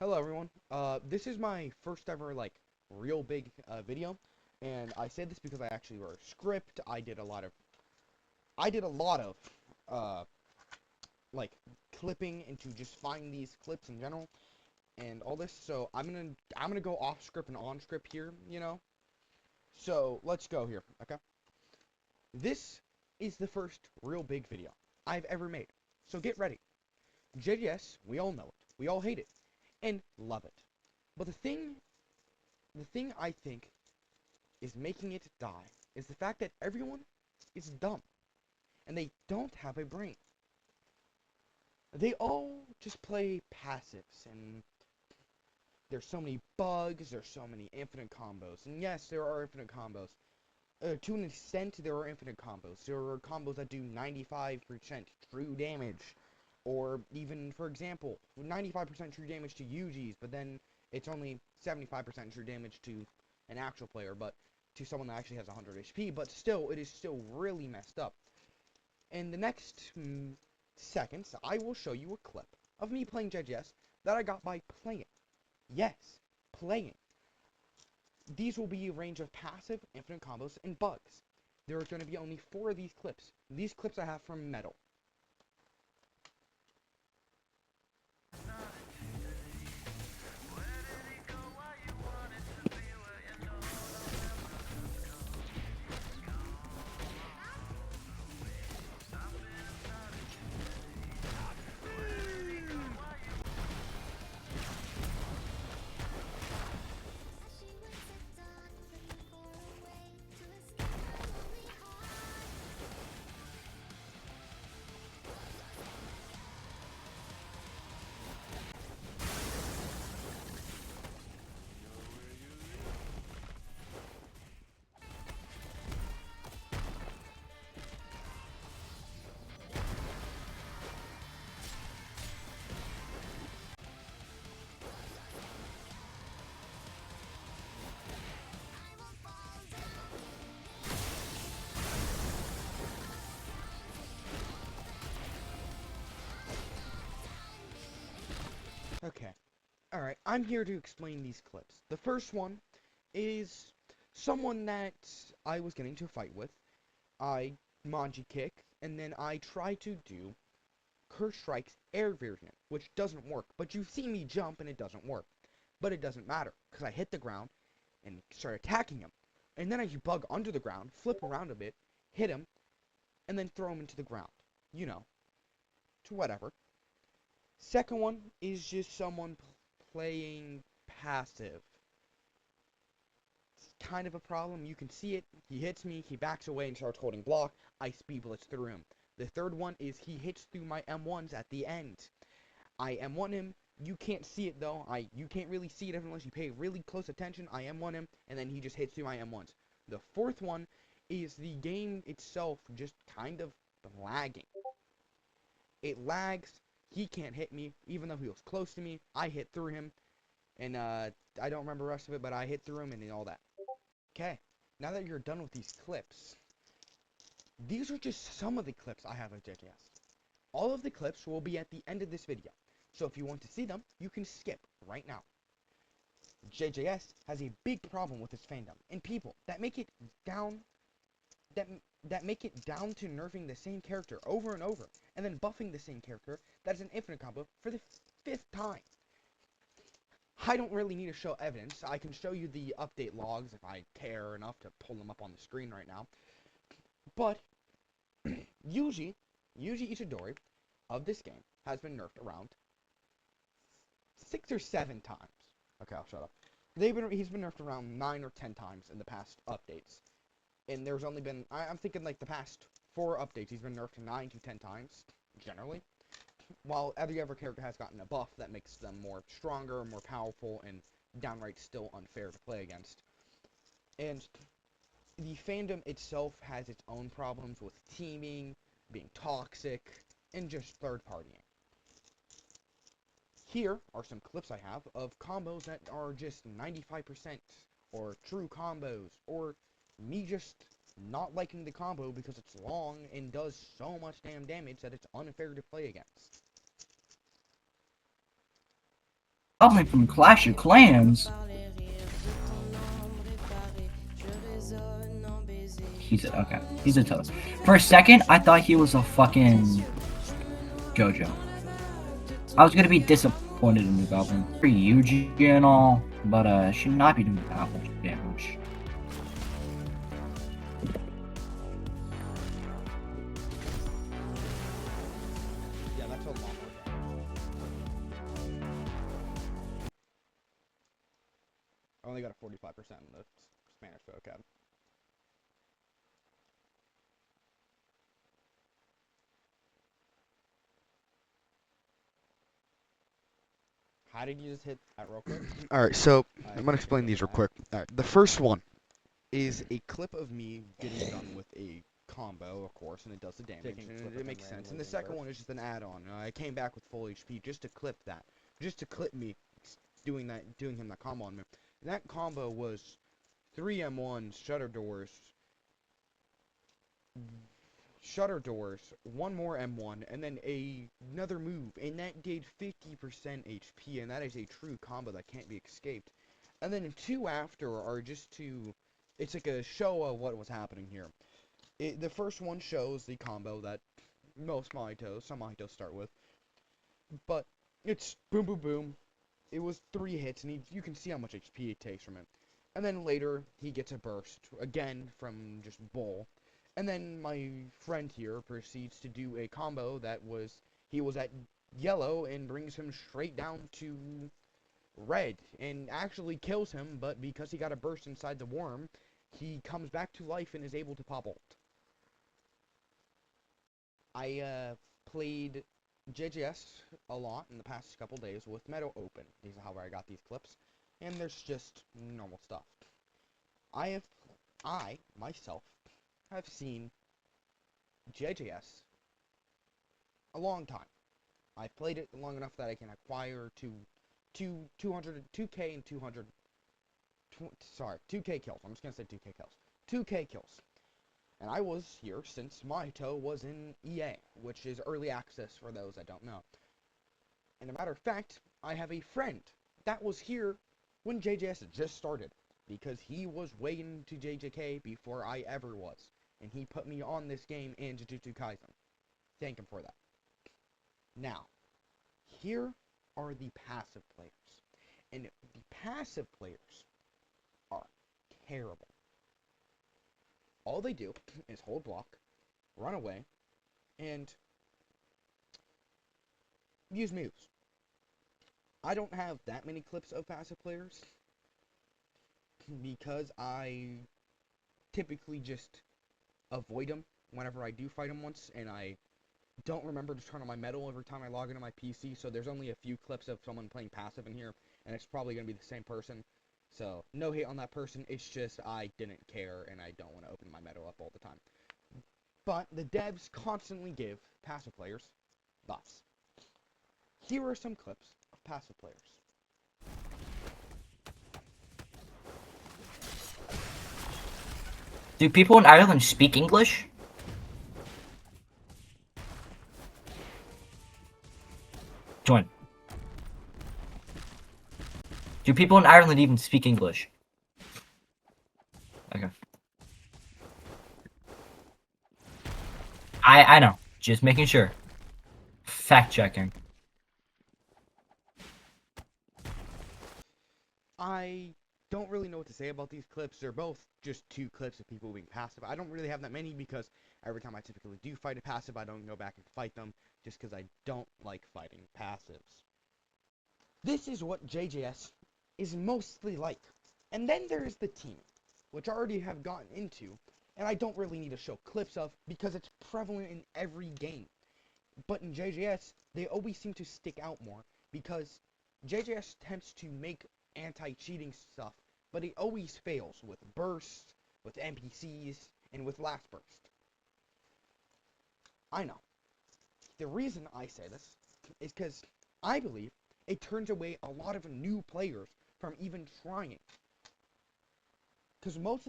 Hello everyone. This is my first ever real big video, and I say this because I actually wrote a script. I did a lot of uh like clipping into just find these clips in general and all this. So I'm gonna go off script and on script here. So let's go here. Okay. This is the first real big video I've ever made. So get ready. JJS, we all know it. We all hate it and love it. But the thing I think is making it die is the fact that everyone is dumb and they don't have a brain. They all just play passives, and there's so many bugs, there's so many infinite combos. And yes, there are infinite combos. To an extent, there are infinite combos. There are combos that do 95% true damage. Or even, for example, 95% true damage to UGs, but then it's only 75% true damage to an actual player, but to someone that actually has 100 HP, but still, it is still really messed up. In the next seconds, I will show you a clip of me playing JJS that I got by playing. Yes, playing. These will be a range of passive, infinite combos, and bugs. There are going to be only 4 of these clips. These clips I have from Metal. Okay. Alright, I'm here to explain these clips. The first one is someone that I was getting into a fight with. I Manji kick, and then I try to do Curse Strike's air version, which doesn't work. But you see me jump and it doesn't work. But it doesn't matter, because I hit the ground and start attacking him. And then I bug under the ground, flip around a bit, hit him, and then throw him into the ground. You know, to whatever. Second one is just someone playing passive. It's kind of a problem. You can see it. He hits me, he backs away and starts holding block. I speed blitz through him. The third one is he hits through my M1s at the end. I M1 him. You can't see it though. You can't really see it unless you pay really close attention. I M1 him, and then he just hits through my M1s. The fourth one is the game itself just kind of lagging. It lags. He can't hit me, even though he was close to me. I hit through him, and I don't remember the rest of it, but I hit through him and all that. Okay, now that you're done with these clips, these are just some of the clips I have of JJS. All of the clips will be at the end of this video, so if you want to see them, you can skip right now. JJS has a big problem with his fandom, and people that make it down that make it down to nerfing the same character over and over, and then buffing the same character that is an infinite combo for the 5th time. I don't really need to show evidence. I can show you the update logs if I care enough to pull them up on the screen right now. But Yuji Itadori of this game has been nerfed around 6 or 7 times. Okay, I'll shut up. He's been nerfed around 9 or 10 times in the past updates. And there's only been, I'm thinking like the past 4 updates, he's been nerfed 9 to 10 times, generally. While every other character has gotten a buff that makes them more stronger, more powerful, and downright still unfair to play against. And the fandom itself has its own problems with teaming, being toxic, and just third partying. Here are some clips I have of combos that are just 95% or true combos, or me just not liking the combo because it's long and does so much damn damage that it's unfair to play against. Goblin from Clash of Clans. Okay. He's a toad. For a second, I thought he was a fucking JoJo. I was gonna be disappointed in the Goblin. For Yuji and all, but should not be doing that much damage. Yeah, that's a lot more damage. I only got a 45% in the Spanish vocab. How did you just hit that real quick? Alright, so I'm gonna explain these real quick. Alright, the first one is a clip of me getting done with a combo, of course, and it does the damage, and it makes sense. And the second one is just an add-on. I came back with full HP just to clip that, just to clip me doing him that combo on me. And that combo was 3 M1s, shutter doors, one more M1, and then another move, and that did 50% HP, and that is a true combo that can't be escaped. And then 2 after are just to, it's like a show of what was happening here. The first one shows the combo that some Mahitos start with, but it's boom boom boom. It was 3 hits, and you can see how much HP it takes from it. And then later, he gets a burst, again, from just Bull. And then my friend here proceeds to do a combo he was at yellow and brings him straight down to red and actually kills him, but because he got a burst inside the worm, he comes back to life and is able to pop ult. I played JJS a lot in the past couple days with Meadow Open. These are how I got these clips, and there's just normal stuff. I myself have seen JJS a long time. I've played it long enough that I can acquire 2K and 2K kills. I'm just gonna say 2K kills. 2K kills. And I was here since Mahito was in EA, which is early access for those that don't know. And a matter of fact, I have a friend that was here when JJS just started, because he was way into JJK before I ever was. And he put me on this game and Jujutsu Kaisen. Thank him for that. Now, here are the passive players. And the passive players are terrible. All they do is hold block, run away, and use moves. I don't have that many clips of passive players because I typically just avoid them whenever I do fight them once, and I don't remember to turn on my medal every time I log into my PC, so there's only a few clips of someone playing passive in here, and it's probably going to be the same person. So, no hate on that person, it's just I didn't care, and I don't want to open my medal up all the time. But the devs constantly give passive players buffs. Here are some clips of passive players. Do people in Ireland speak English? Join. Do people in Ireland even speak English? Okay. I know. Just making sure. Fact checking. I don't really know what to say about these clips. They're both just 2 clips of people being passive. I don't really have that many because every time I typically do fight a passive, I don't go back and fight them just because I don't like fighting passives. This is what JJS is mostly like. And then there's the teaming, which I already have gotten into, and I don't really need to show clips of because it's prevalent in every game. But in JJS, they always seem to stick out more because JJS tends to make anti-cheating stuff, but it always fails with bursts, with NPCs, and with last burst. I know. The reason I say this is because I believe it turns away a lot of new players from even trying. Because most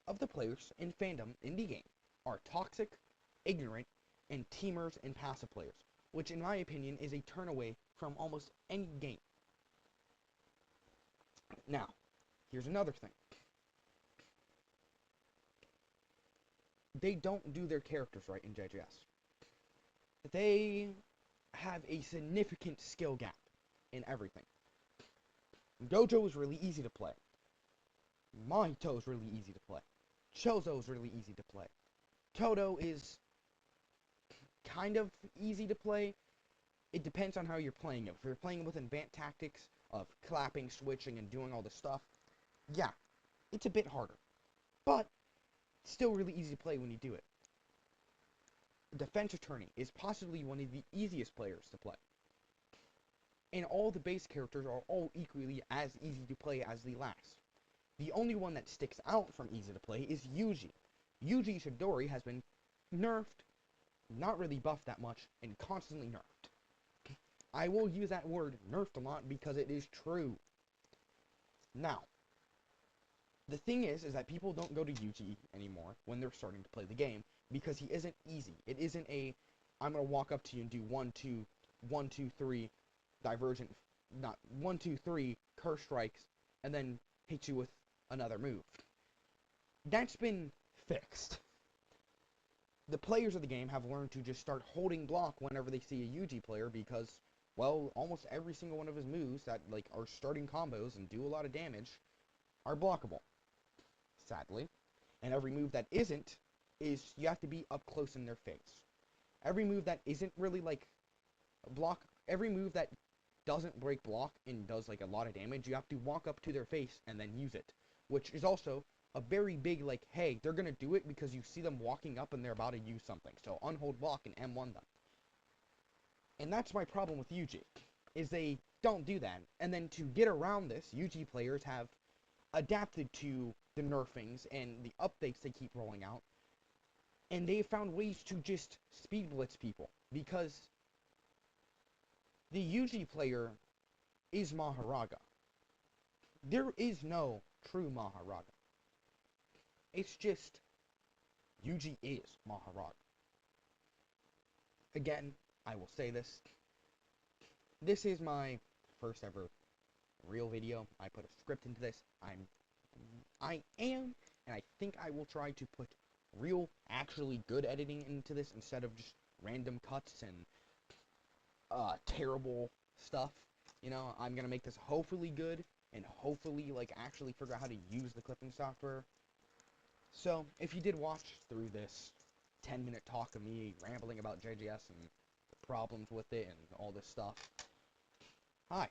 of the players in fandom in the game are toxic, ignorant, and teamers and passive players. which in my opinion is a turn away from almost any game. Now, here's another thing. They don't do their characters right in JJS. They have a significant skill gap in everything. Gojo is really easy to play. Mahito is really easy to play. Chozo is really easy to play. Todo is kind of easy to play. It depends on how you're playing it. If you're playing with advanced tactics of clapping, switching, and doing all this stuff, yeah, it's a bit harder. But still really easy to play when you do it. Defense Attorney is possibly one of the easiest players to play. And all the base characters are all equally as easy to play as the last. The only one that sticks out from easy to play is Yuji. Yuji Shidori has been nerfed, not really buffed that much, and constantly nerfed. I will use that word nerfed a lot because it is true. Now, the thing is that people don't go to Yuji anymore when they're starting to play the game because he isn't easy. It isn't a, I'm going to walk up to you and do 1, 2, 3, divergent, not 1, 2, 3, curse strikes, and then hit you with another move. That's been fixed. The players of the game have learned to just start holding block whenever they see a Yuji player because, well, almost every single one of his moves that like are starting combos and do a lot of damage are blockable, sadly. And every move that isn't is you have to be up close in their face. Every move that isn't really like block, every move that doesn't break block and does like a lot of damage, you have to walk up to their face and then use it, which is also a very big like, hey, they're gonna do it because you see them walking up and they're about to use something, so unhold block and M1 them. And that's my problem with Yuji, is they don't do that. And then to get around this, Yuji players have adapted to the nerfings and the updates they keep rolling out, and they've found ways to just speed blitz people, because the Yuji player is Maharaga. There is no true Maharaga. It's just Yuji is Maharaga. Again, I will say this. This is my first ever real video. I put a script into this. I am, and I think I will try to put real, actually good editing into this instead of just random cuts and terrible stuff. You know, I'm gonna make this hopefully good and hopefully like actually figure out how to use the clipping software. So if you did watch through this 10-minute talk of me rambling about JJS and the problems with it and all this stuff, hi,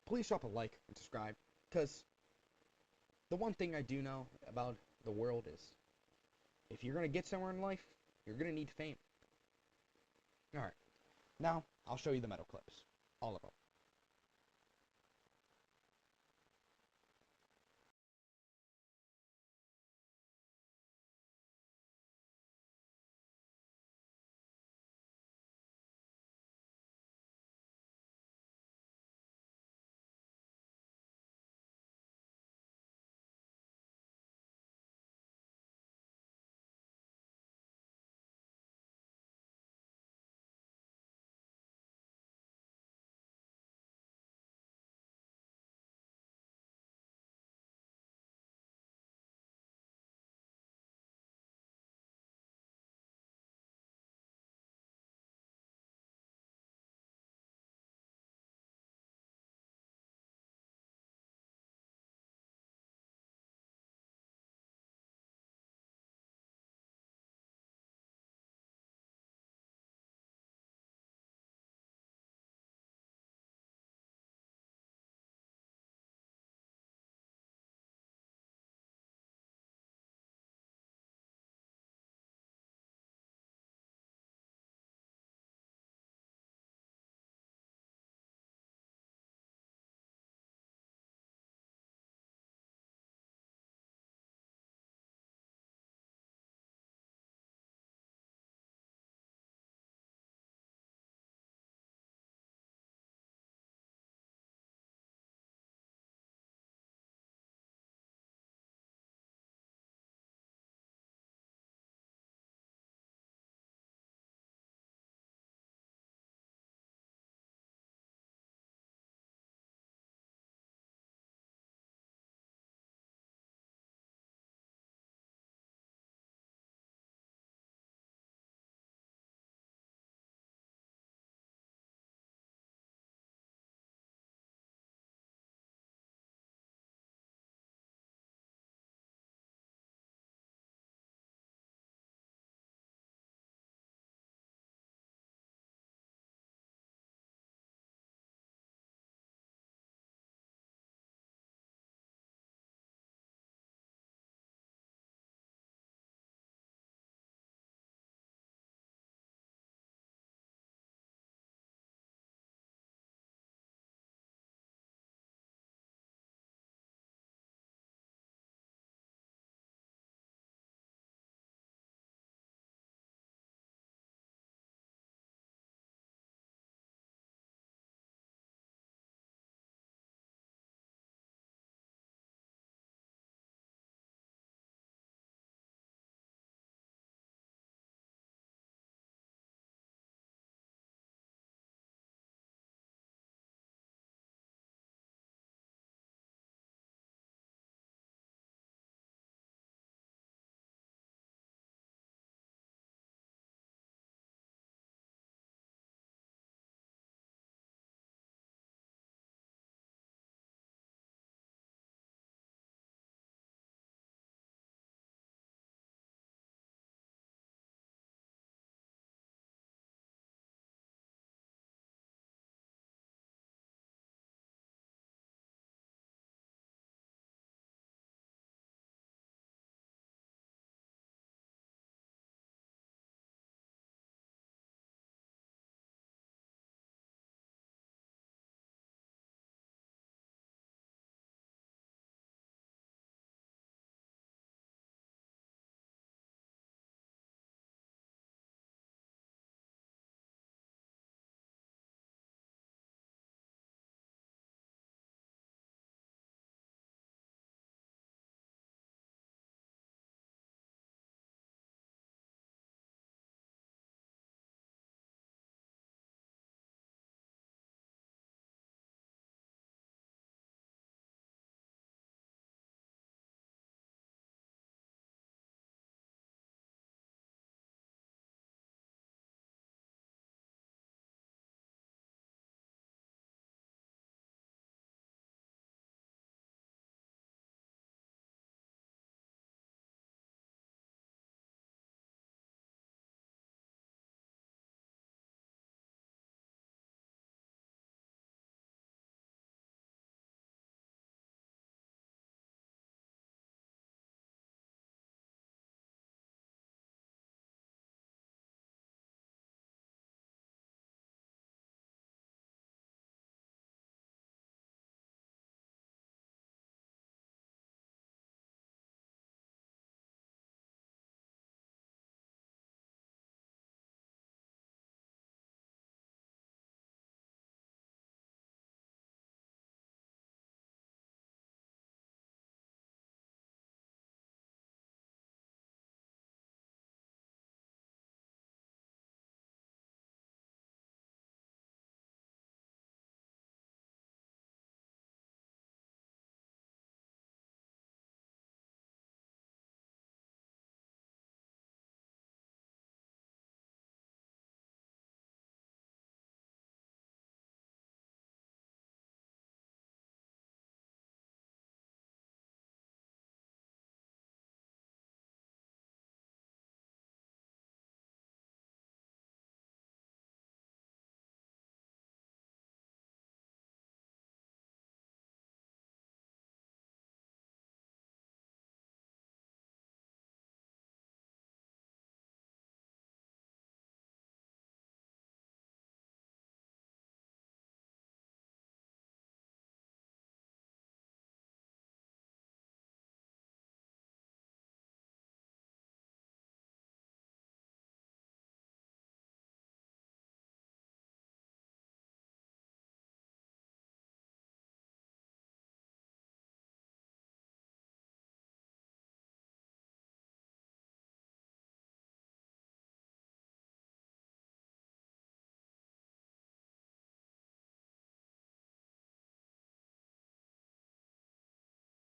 please drop a like and subscribe, because the one thing I do know about the world is if you're gonna get somewhere in life, you're gonna need fame. Alright, now I'll show you the metal clips. All of them.